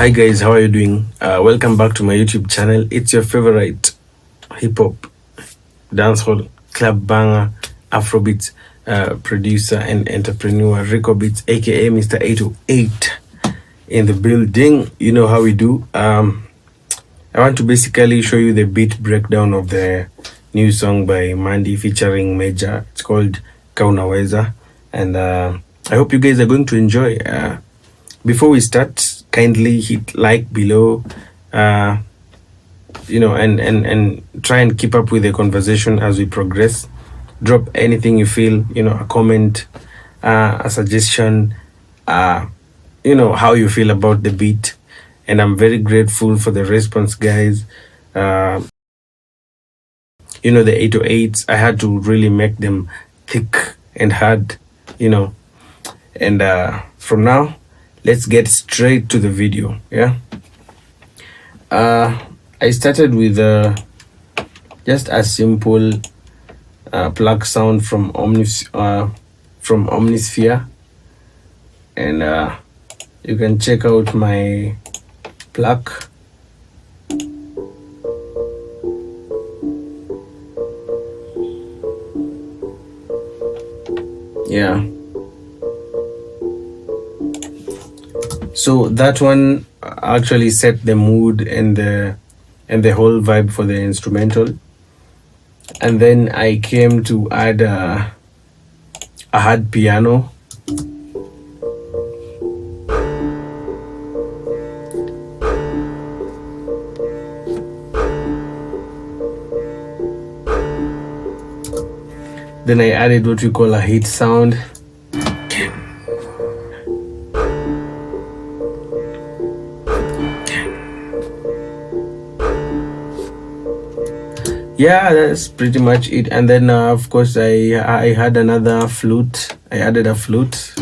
Hi guys, how are you doing? Welcome back to my YouTube channel. It's your favorite hip-hop, dancehall, club banger, Afrobeat producer and entrepreneur, Riccobeatz aka Mr. 808 in the building. You know how we do. I want to basically show you the beat breakdown of the new song by Maandy featuring Mejja. It's called Mejja-Ka Unaweza, and I hope you guys are going to enjoy. Before we start, kindly hit like below, and try and keep up with the conversation as we progress. Drop anything you feel, a comment, a suggestion, how you feel about the beat. And I'm very grateful for the response, guys. The 808s, I had to really make them thick and hard, and from now, let's get straight to the video. I started with just a simple plug sound from Omnisphere, and you can check out my plug. So that one actually set the mood and the whole vibe for the instrumental. And then I came to add a hard piano. Then I added what we call a hit sound. Yeah, that's pretty much it. And then of course I had another flute. I added a flute.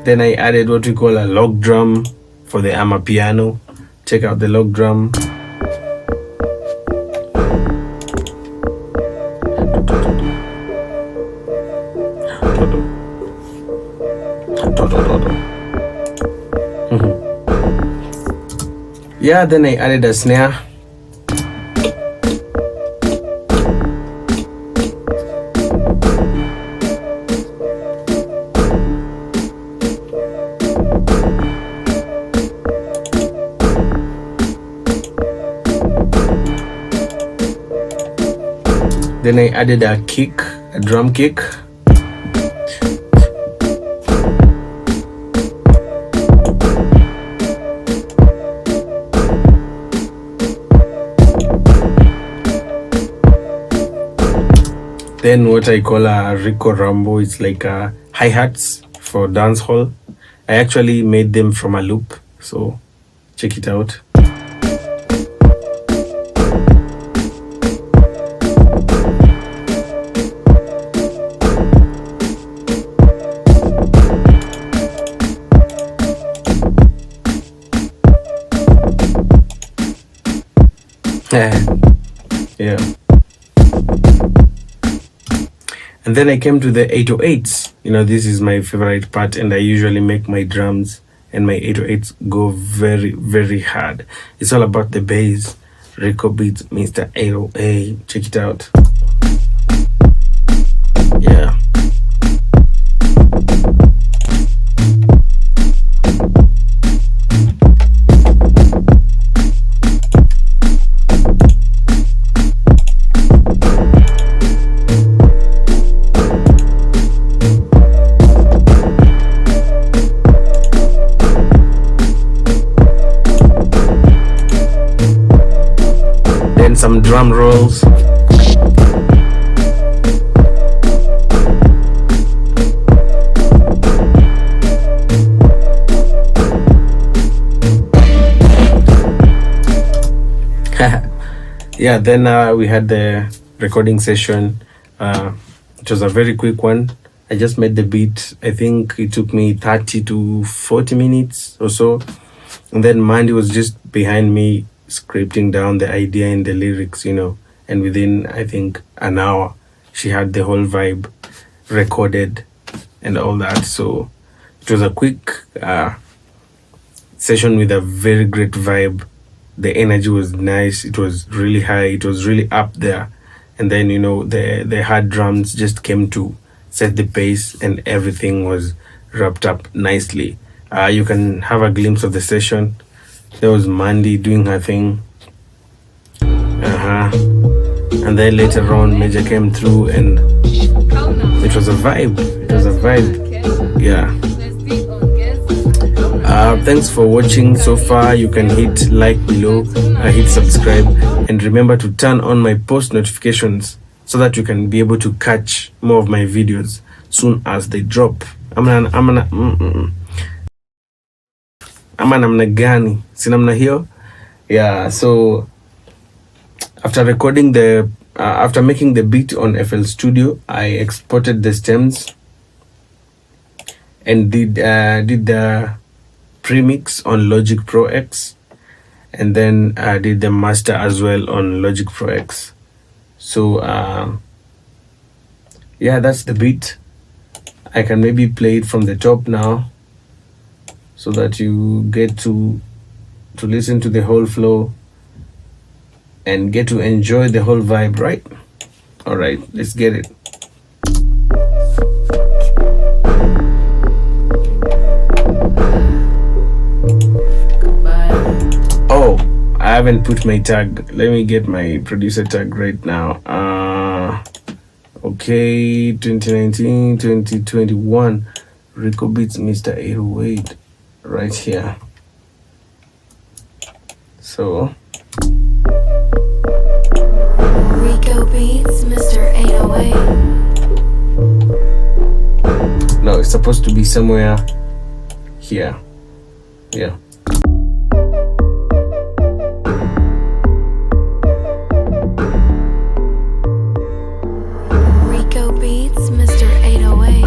Then I added what we call a log drum for the piano. Check out the log drum. Then I added a snare. Then I added a kick, a drum kick. Then what I call a Rico Rambo, it's like hi-hats for dancehall. I actually made them from a loop, so check it out. And then I came to the 808s. This is my favorite part, and I usually make my drums and my 808s go very, very hard. It's all about the bass. Riccobeatz Mr. 808. Check it out. Some drum rolls. Then we had the recording session. It was a very quick one. I just made the beat. I think it took me 30 to 40 minutes or so. And then Maandy was just behind me scripting down the idea in the lyrics, and within, I think, an hour, she had the whole vibe recorded and all that. So it was a quick session with a very great vibe. The energy was nice. It was really high. It was really up there. And then, the hard drums just came to set the pace, and everything was wrapped up nicely. You can have a glimpse of the session. There was Maandy doing her thing. And then later on, Mejja came through, and it was a vibe. Yeah. Thanks for watching so far. You can hit like below, hit subscribe, and remember to turn on my post notifications so that you can be able to catch more of my videos soon as they drop. Namna gani? Si namna hiyo? Yeah, so after recording after making the beat on FL Studio, I exported the stems and did the premix on Logic Pro X, and then I did the master as well on Logic Pro X. So yeah, that's the beat. I can maybe play it from the top now so that you get to listen to the whole flow and get to enjoy the whole vibe, right? All right, let's get it. Oh, I haven't put my tag. Let me get my producer tag right now. Okay, 2019, 2021, Riccobeatz MR.808, right here. So Riccobeatz MR.808. No, it's supposed to be somewhere here. Yeah. Riccobeatz MR.808.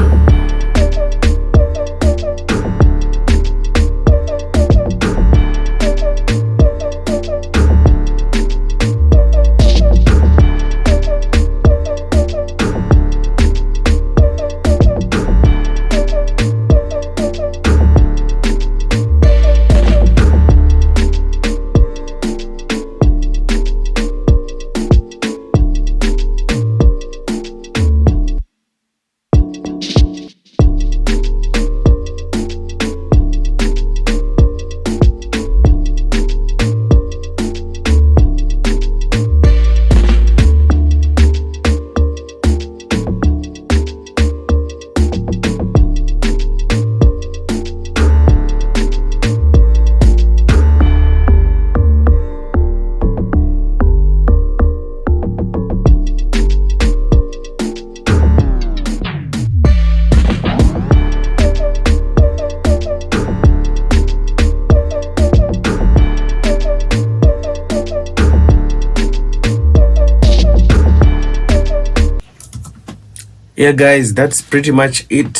Yeah, guys, that's pretty much it.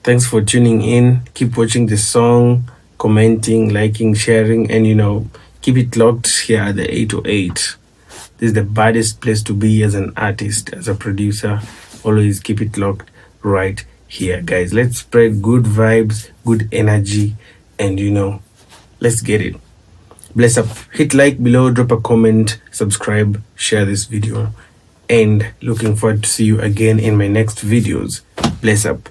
Thanks for tuning in. Keep watching the song, commenting, liking, sharing, and keep it locked here at the 808. This is the baddest place to be as an artist, as a producer. Always keep it locked right here, guys. Let's spread good vibes, good energy, and let's get it. Bless up. Hit like below, drop a comment, subscribe, share this video, and looking forward to see you again in my next videos. Bless up.